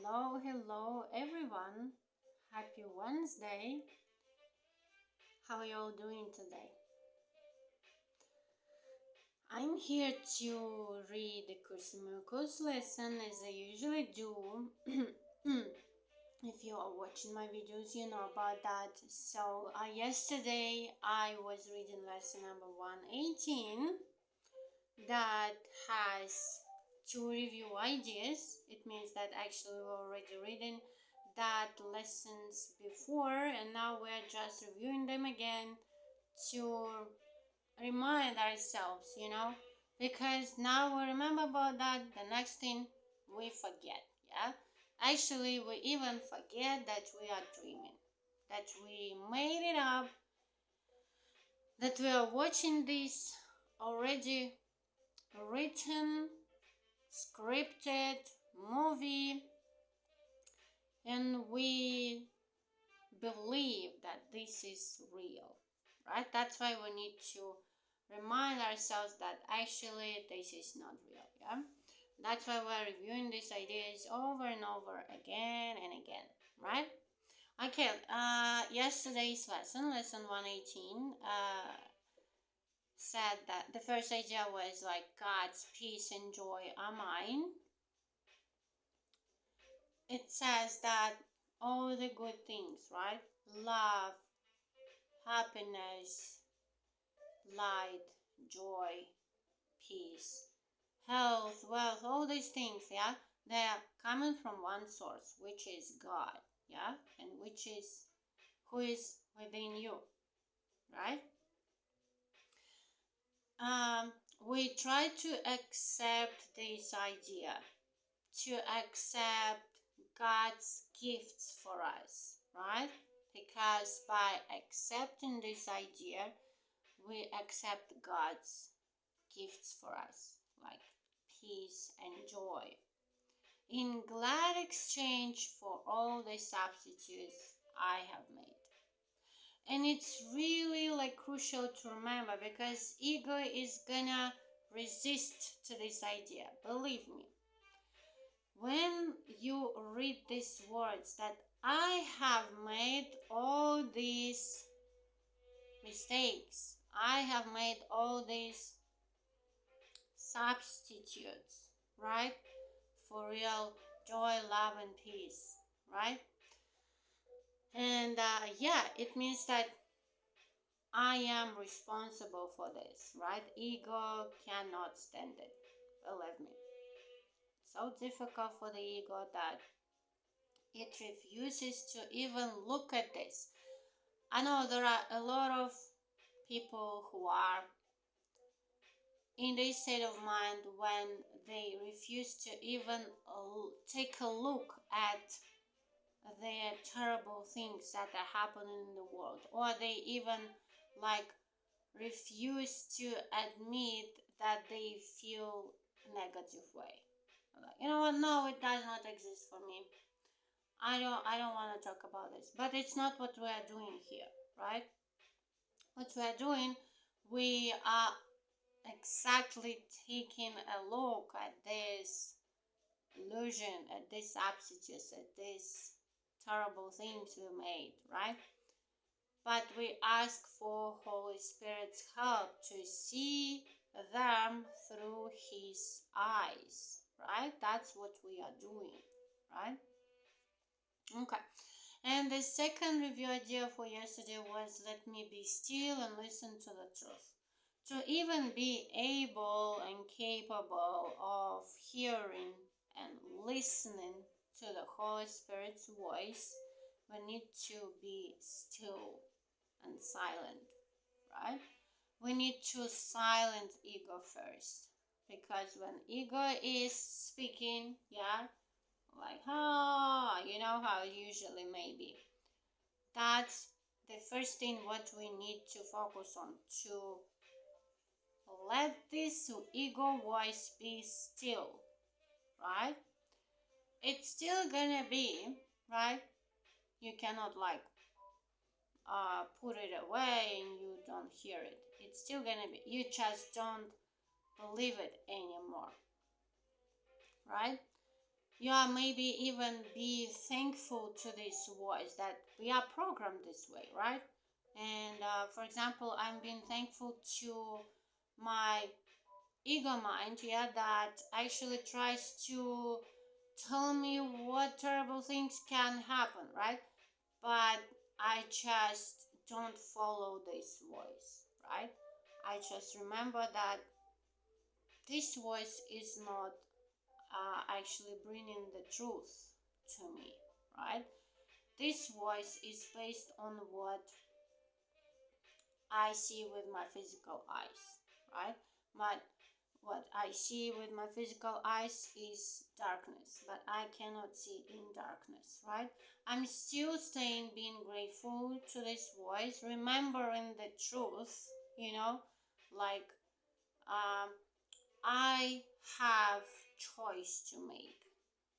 Hello everyone. Happy Wednesday. How are you all doing today? I'm here to read the Course in Miracles lesson as I usually do. If you are watching my videos, you know about that. So yesterday I was reading lesson number 118 that has two review ideas. It means that actually we're already reading that lessons before, and now we're just reviewing them again to remind ourselves, because now we remember about that, the next thing we forget. Actually, we even forget that we are dreaming, that we made it up, that we are watching this already written, scripted movie, and we believe that this is real, right? That's why we need to remind ourselves that actually this is not real. That's why we're reviewing these ideas over and over again and again, right? Okay, yesterday's lesson 118, said that the first idea was like God's peace and joy are mine. It says that all the good things, right? Love, happiness, light, joy, peace, health, wealth, all these things, they are coming from one source, which is God, and which is who is within you, right? We try to accept this idea, to accept God's gifts for us, right? Because by accepting this idea, we accept God's gifts for us, like peace and joy, in glad exchange for all the substitutes I have made. And it's really like crucial to remember, because ego is gonna resist to this idea. Believe me, when you read these words that I have made all these mistakes, I have made all these substitutes, right, for real joy, love, and peace, right? And it means that I am responsible for this, right? Ego cannot stand it, believe me. It's so difficult for the ego that it refuses to even look at this. I know there are a lot of people who are in this state of mind when they refuse to even take a look at the terrible things that are happening in the world, or they even refuse to admit that they feel negative way. Like, you know what? No, it does not exist for me. I don't want to talk about this. But it's not what we are doing here, right? What we are doing, we are exactly taking a look at this illusion, at these substitutes, at these terrible things we made, right? But we ask for Holy Spirit's help to see them through His eyes, right? That's what we are doing, right? Okay. And the second review idea for yesterday was let me be still and listen to the truth. To even be able and capable of hearing and listening to the Holy Spirit's voice, we need to be still and silent, right? We need to silence ego first, because when ego is speaking, like, you know how it usually may be. That's the first thing what we need to focus on, to let this ego voice be still, right? It's still gonna be, right? You cannot put it away and you don't hear it. It's still gonna be, you just don't believe it anymore, right? Yeah, maybe even be thankful to this voice that we are programmed this way, right? And for example, I'm being thankful to my ego mind, yeah, that actually tries to tell me what terrible things can happen, right? But I just don't follow this voice, right? I just remember that this voice is not actually bringing the truth to me, right? This voice is based on what I see with my physical eyes, right? My what I see with my physical eyes is darkness, but I cannot see in darkness, right? I'm still staying being grateful to this voice, remembering the truth, you know, like um, I have choice to make.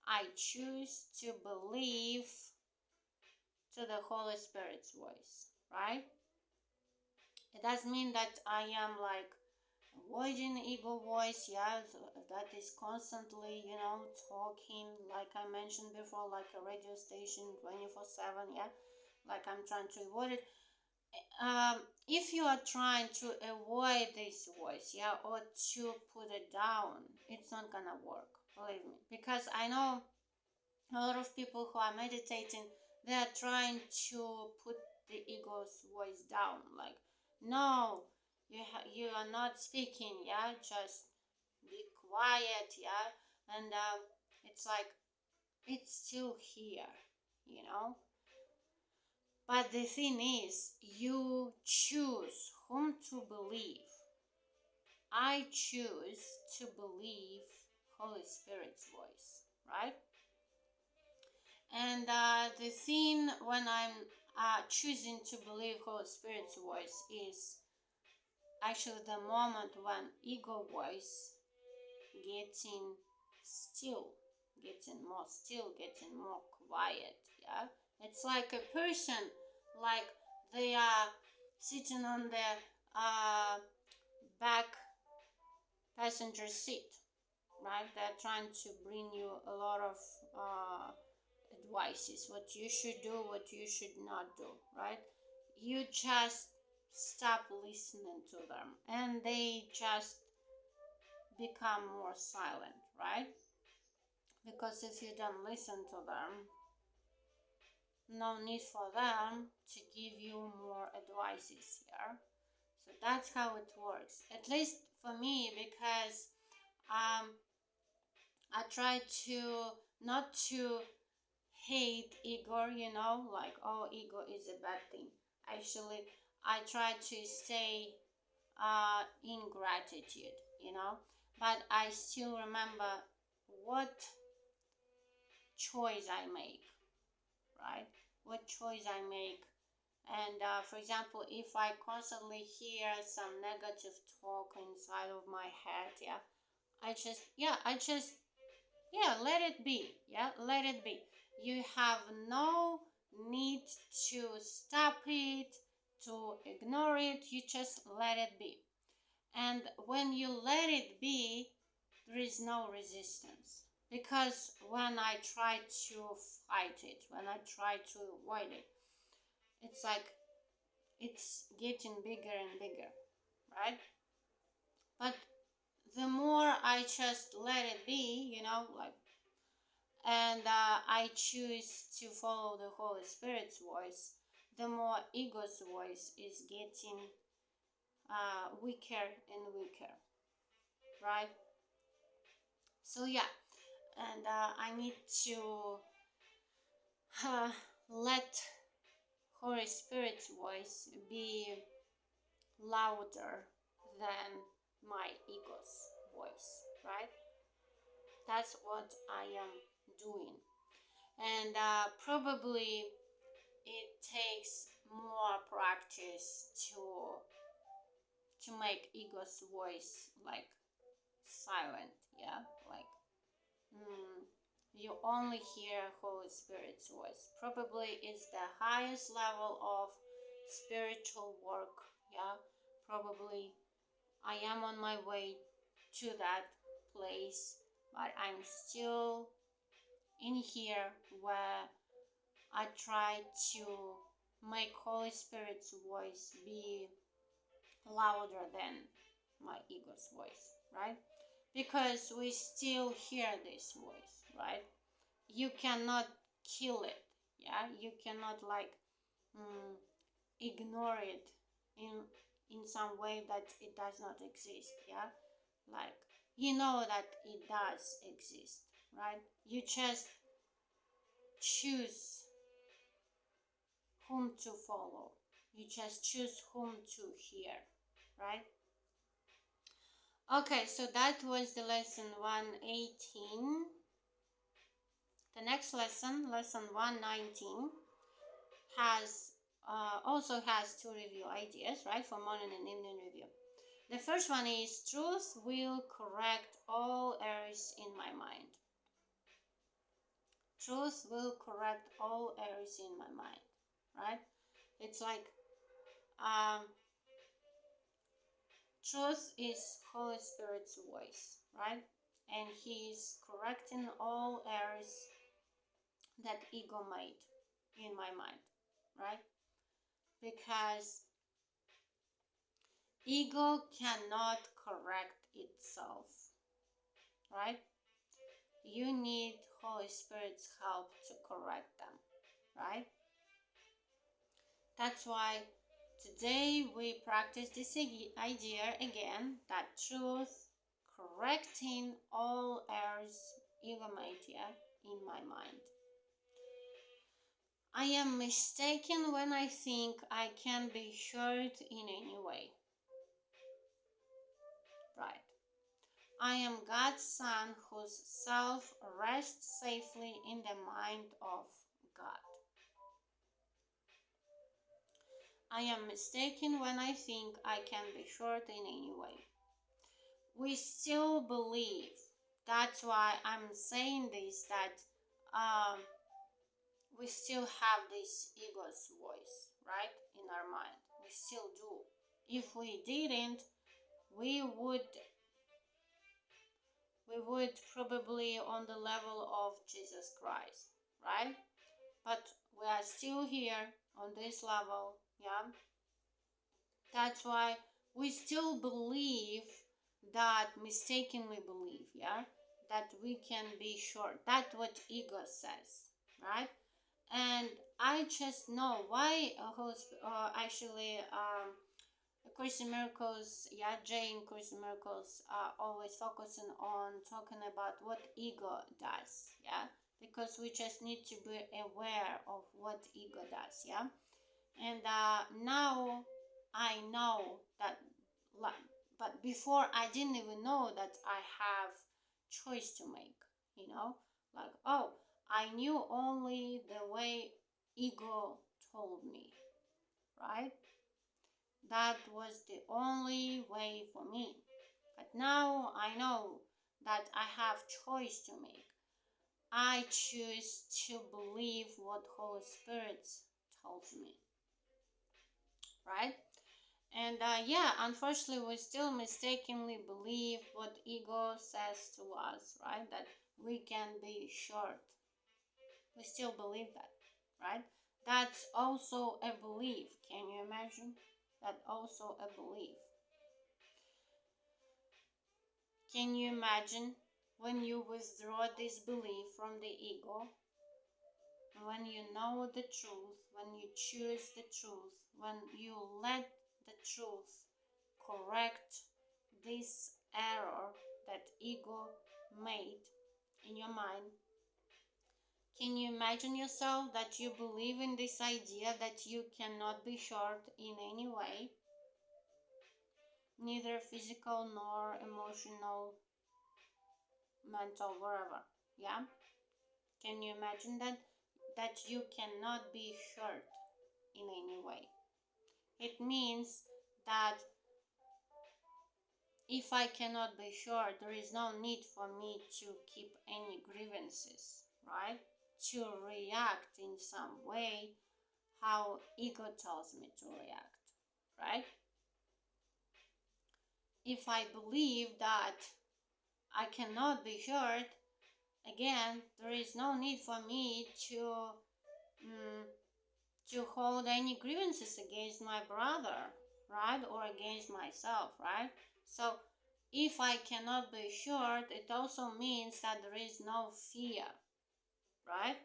I choose to believe to the Holy Spirit's voice, right? It doesn't mean that I am like avoiding ego voice, yeah, that is constantly, talking, like I mentioned before, like a radio station 24/7, yeah, like I'm trying to avoid it. If you are trying to avoid this voice, yeah, or to put it down, it's not gonna work, believe me, because I know a lot of people who are meditating, they are trying to put the ego's voice down, like, no, you are not speaking, yeah, just be quiet, yeah. And it's like it's still here, you know but the thing is, you choose whom to believe. I choose to believe Holy Spirit's voice, right? And the thing when I'm choosing to believe Holy Spirit's voice is actually the moment when ego voice getting still, getting more still, getting more quiet. Yeah, it's like a person, like they are sitting on the uh, back passenger seat, right? They're trying to bring you a lot of advices, what you should do, what you should not do, right? You just stop listening to them and they just become more silent, right? Because if you don't listen to them, no need for them to give you more advices here. So that's how it works, at least for me, because um, I try to not to hate ego, like, oh, ego is a bad thing. Actually, I try to stay in gratitude, but I still remember what choice I make, right? What choice I make. And for example, if I constantly hear some negative talk inside of my head, yeah, yeah, let it be. Yeah, let it be. You have no need to stop it, to ignore it. You just let it be. And when you let it be, there is no resistance. Because when I try to fight it, when I try to avoid it, it's like it's getting bigger and bigger, right? But the more I just let it be, like, and I choose to follow the Holy Spirit's voice, the more ego's voice is getting weaker and weaker, right? So yeah, and I need to uh, let Holy Spirit's voice be louder than my ego's voice, right? That's what I am doing. And probably it takes more practice to make ego's voice like silent, yeah, like you only hear Holy Spirit's voice. Probably it's the highest level of spiritual work, yeah. Probably I am on my way to that place, but I'm still in here where I try to make Holy Spirit's voice be louder than my ego's voice, right? Because we still hear this voice, right? You cannot kill it, yeah? You cannot like ignore it in some way that it does not exist, yeah? Like, you know that it does exist, right? You just choose whom to follow. You just choose whom to hear, right? Okay, so that was the lesson 118. The next lesson, lesson 119, has also has two review ideas, right, for morning and evening review. The first one is truth will correct all errors in my mind. Truth will correct all errors in my mind, right? It's like truth is Holy Spirit's voice, right? And He's correcting all errors that ego made in my mind, right? Because ego cannot correct itself, right? You need Holy Spirit's help to correct them, right? That's why today we practice this idea again, that truth correcting all errors ego made in my mind. I am mistaken when I think I can be hurt in any way. Right. I am God's son whose self rests safely in the mind of God. I am mistaken when I think I can be hurt in any way. We still believe. That's why I'm saying this, that we still have this ego's voice, right, in our mind. We still do. If we didn't, we would probably on the level of Jesus Christ, right? But we are still here on this level, yeah. That's why we still believe that, mistakenly believe, yeah, that we can be sure. That's what ego says, right? And I just know why actually Course in Miracles, yeah, Jay in Course in Miracles are always focusing on talking about what ego does, yeah, because we just need to be aware of what ego does, yeah. And now I know that, but before I didn't even know that I have choice to make, like, oh, I knew only the way ego told me, right? That was the only way for me. But now I know that I have choice to make. I choose to believe what Holy Spirit tells me, right? And yeah, unfortunately, we still mistakenly believe what ego says to us, right? That we can be short. We still believe that, right? That's also a belief. Can you imagine? That's also a belief. Can you imagine when you withdraw this belief from the ego, when you know the truth, when you choose the truth, when you let the truth correct this error that ego made in your mind? Can you imagine yourself that you believe in this idea that you cannot be short in any way, neither physical nor emotional, mental, wherever, yeah? Can you imagine that you cannot be hurt in any way? It means that if I cannot be sure, there is no need for me to keep any grievances, right? To react in some way how ego tells me to react, right? If I believe that I cannot be hurt, again, there is no need for me mm, to hold any grievances against my brother, right? Or against myself, right? So if I cannot be assured, it also means that there is no fear, right?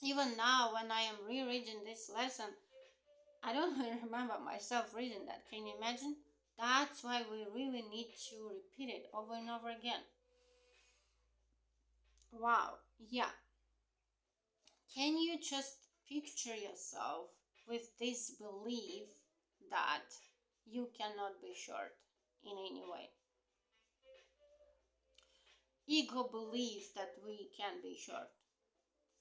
Even now, when I am rereading this lesson, I don't even remember myself reading that. Can you imagine? That's why we really need to repeat it over and over again. Wow, yeah. Can you just picture yourself with this belief that you cannot be hurt in any way? Ego believes that we can be hurt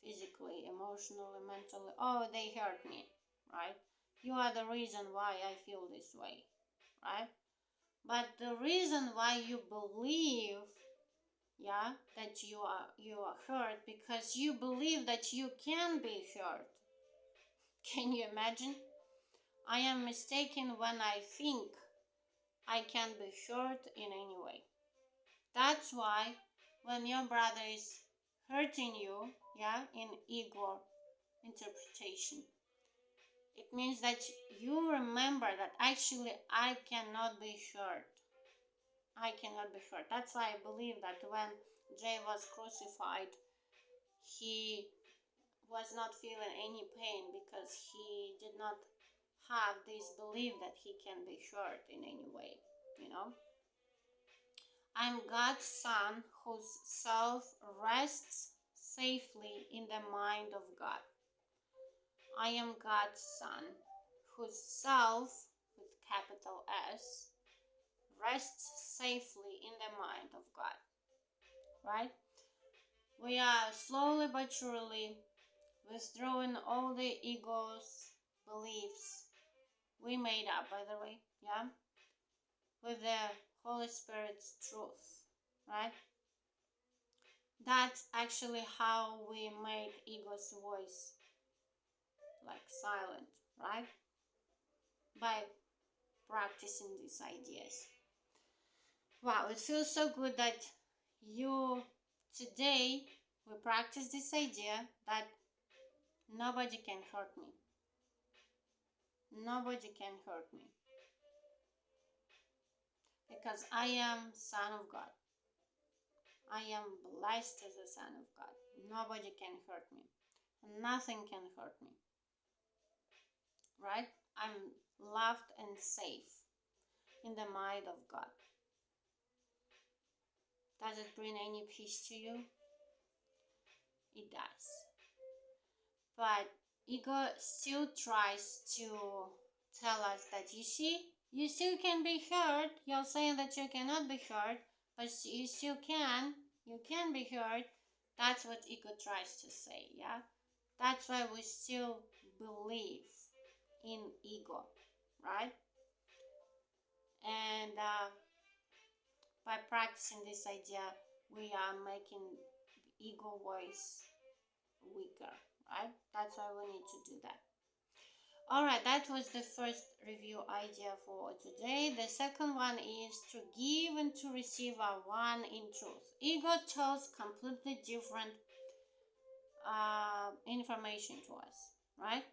physically, emotionally, mentally. Oh, they hurt me, right? You are the reason why I feel this way, right? But the reason why you believe, yeah, that you are hurt, because you believe that you can be hurt. Can you imagine? I am mistaken when I think I can be hurt in any way. That's why when your brother is hurting you, yeah, in ego interpretation, it means that you remember that actually I cannot be hurt. I cannot be hurt. That's why I believe that when Jay was crucified, he was not feeling any pain because he did not have this belief that he can be hurt in any way, you know. I'm God's son whose self rests safely in the mind of God. I am God's son whose self, with capital S, rests safely in the mind of God. Right? We are slowly but surely withdrawing all the ego's beliefs we made up, by the way, yeah, with the Holy Spirit's truth, right? That's actually how we make ego's voice like silent, right? By practicing these ideas. Wow, it feels so good that you today we practice this idea that nobody can hurt me. Nobody can hurt me. Because I am son of God. I am blessed as a son of God. Nobody can hurt me. Nothing can hurt me. Right? I'm loved and safe in the mind of God. Does it bring any peace to you? It does. But ego still tries to tell us that you still can be hurt. You're saying that you cannot be hurt, but you still can. You can be hurt. That's what ego tries to say, yeah? That's why we still believe in ego, right? And by practicing this idea, we are making the ego voice weaker, right? That's why we need to do that. Alright, that was the first review idea for today. The second one is to give and to receive are one in truth. Ego tells completely different information to us, right?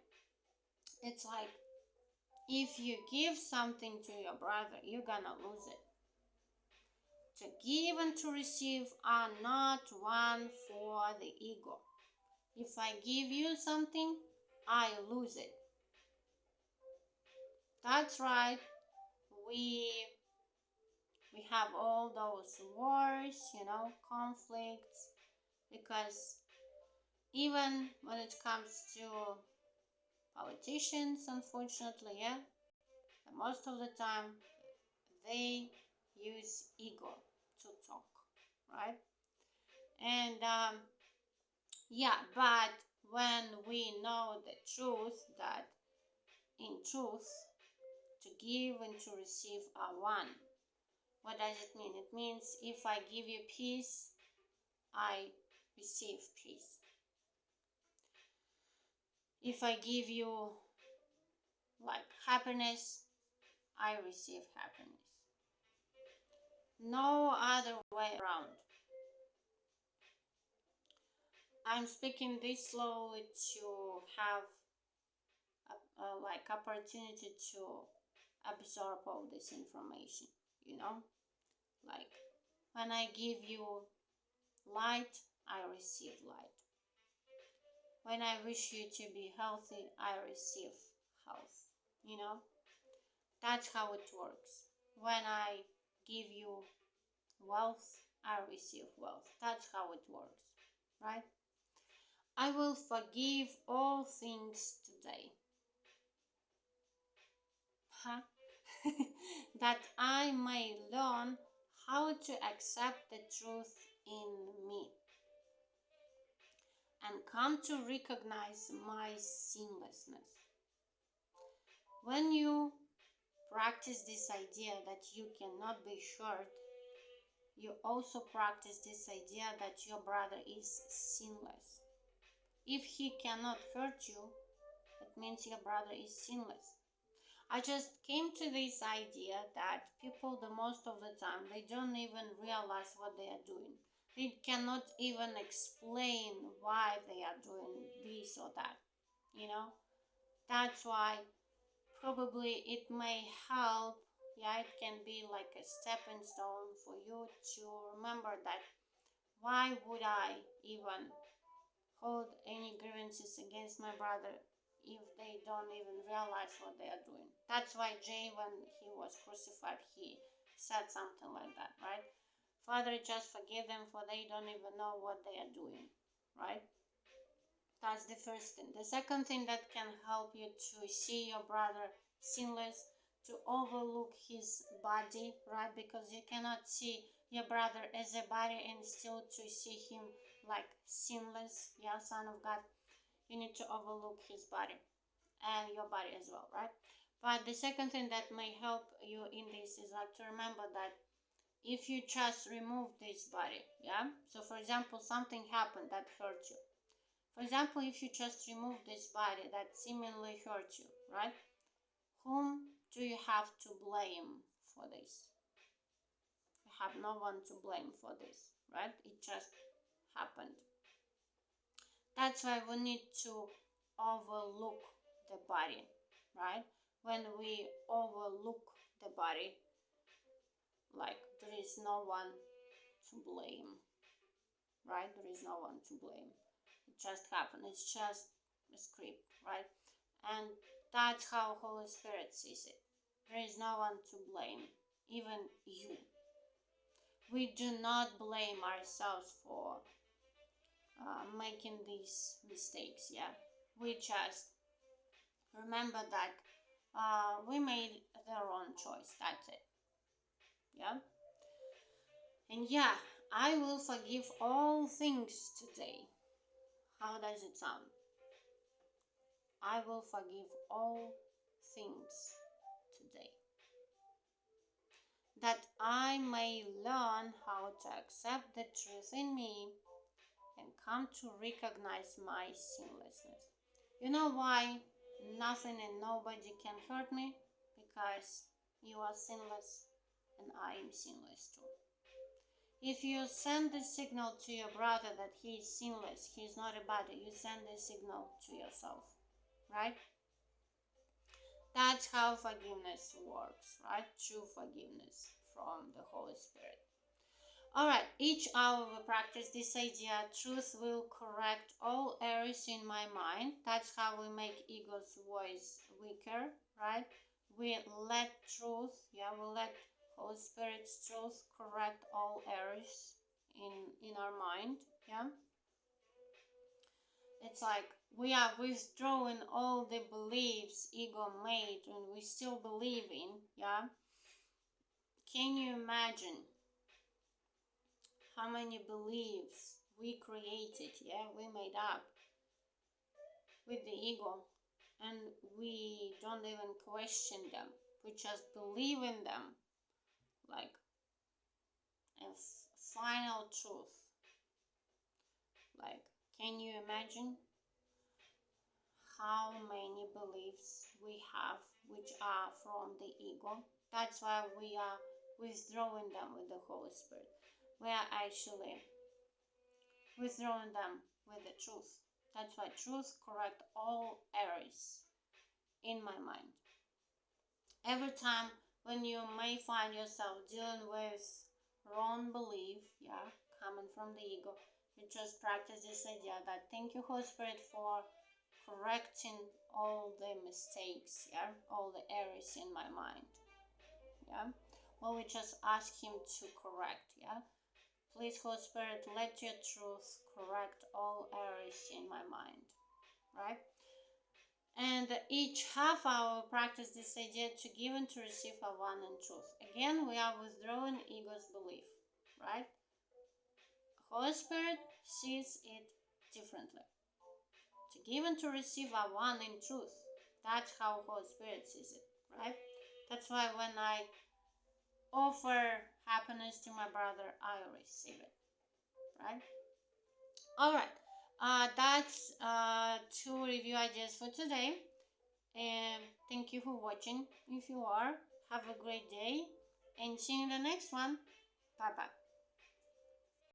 It's like if you give something to your brother, you're gonna lose it. To give and to receive are not one for the ego. If I give you something, I lose it. That's right. We have all those wars, conflicts, because even when it comes to politicians, unfortunately, yeah, most of the time they use ego to talk, right? And yeah, but when we know the truth, that in truth, to give and to receive are one. What does it mean? It means if I give you peace, I receive peace. If I give you like happiness, I receive happiness. No other way around. I'm speaking this slowly to have like opportunity to absorb all this information, you know? Like when I give you light, I receive light. When I wish you to be healthy, I receive health, you know? That's how it works. When I give you wealth, I receive wealth. That's how it works, right? I will forgive all things today. Huh? That I may learn how to accept the truth in me and come to recognize my sinlessness. When you practice this idea that you cannot be hurt, you also practice this idea that your brother is sinless. If he cannot hurt you, it means your brother is sinless. I just came to this idea that people, the most of the time, they don't even realize what they are doing. They cannot even explain why they are doing this or that, you know? That's why probably it may help. Yeah, it can be like a stepping stone for you to remember that why would I even hold any grievances against my brother if they don't even realize what they are doing. That's why Jay, when he was crucified, he said something like that, right? Father, just forgive them, for they don't even know what they are doing, right? That's the first thing. The second thing that can help you to see your brother sinless, to overlook his body, right? Because you cannot see your brother as a body and still to see him like sinless, yeah, Son of God. You need to overlook his body and your body as well, right? But the second thing that may help you in this is like to remember that if you just remove this body, yeah. So for example, something happened that hurt you. For example, if you just remove this body that seemingly hurt you, right? Whom do you have to blame for this? You have no one to blame for this, right? It just happened. That's why we need to overlook the body, right? When we overlook the body, like there is no one to blame, right? There is no one to blame. It just happened. It's just a script, right? And that's how Holy Spirit sees it. There is no one to blame, even you. We do not blame ourselves for making these mistakes, yeah. We just remember that we made the wrong choice. That's it, yeah. And yeah, I will forgive all things today. How does it sound? I will forgive all things today, that I may learn how to accept the truth in me and come to recognize my sinlessness. You know why nothing and nobody can hurt me? Because you are sinless and I am sinless too. If you send the signal to your brother that he is sinless, he is not a body, you send the signal to yourself, right? That's how forgiveness works, right? True forgiveness from the Holy Spirit. Alright, each hour we practice this idea, truth will correct all errors in my mind. That's how we make ego's voice weaker, right? We let truth, yeah, we let Holy Spirit's truth correct all errors in our mind, yeah? It's like we are withdrawing all the beliefs ego made and we still believe in, yeah? Can you imagine how many beliefs we created, yeah, we made up with the ego, and we don't even question them. We just believe in them like a final truth. Like, can you imagine how many beliefs we have which are from the ego? That's why we are withdrawing them with the Holy Spirit. We are actually withdrawing them with the truth. That's why truth correct all errors in my mind. Every time when you may find yourself dealing with wrong belief, yeah, coming from the ego, you just practice this idea that thank you, Holy Spirit, for correcting all the mistakes, yeah, all the errors in my mind, yeah. Well, we just ask Him to correct, yeah. Please, Holy Spirit, let your truth correct all errors in my mind, right? And each half hour practice this idea to give and to receive a one in truth. Again, we are withdrawing ego's belief, right? Holy Spirit sees it differently. To give and to receive a one in truth. That's how Holy Spirit sees it, right? That's why when I offer happiness to my brother, I receive it, right? All right. That's two review ideas for today. And thank you for watching. If you are, have a great day and see you in the next one. Bye bye.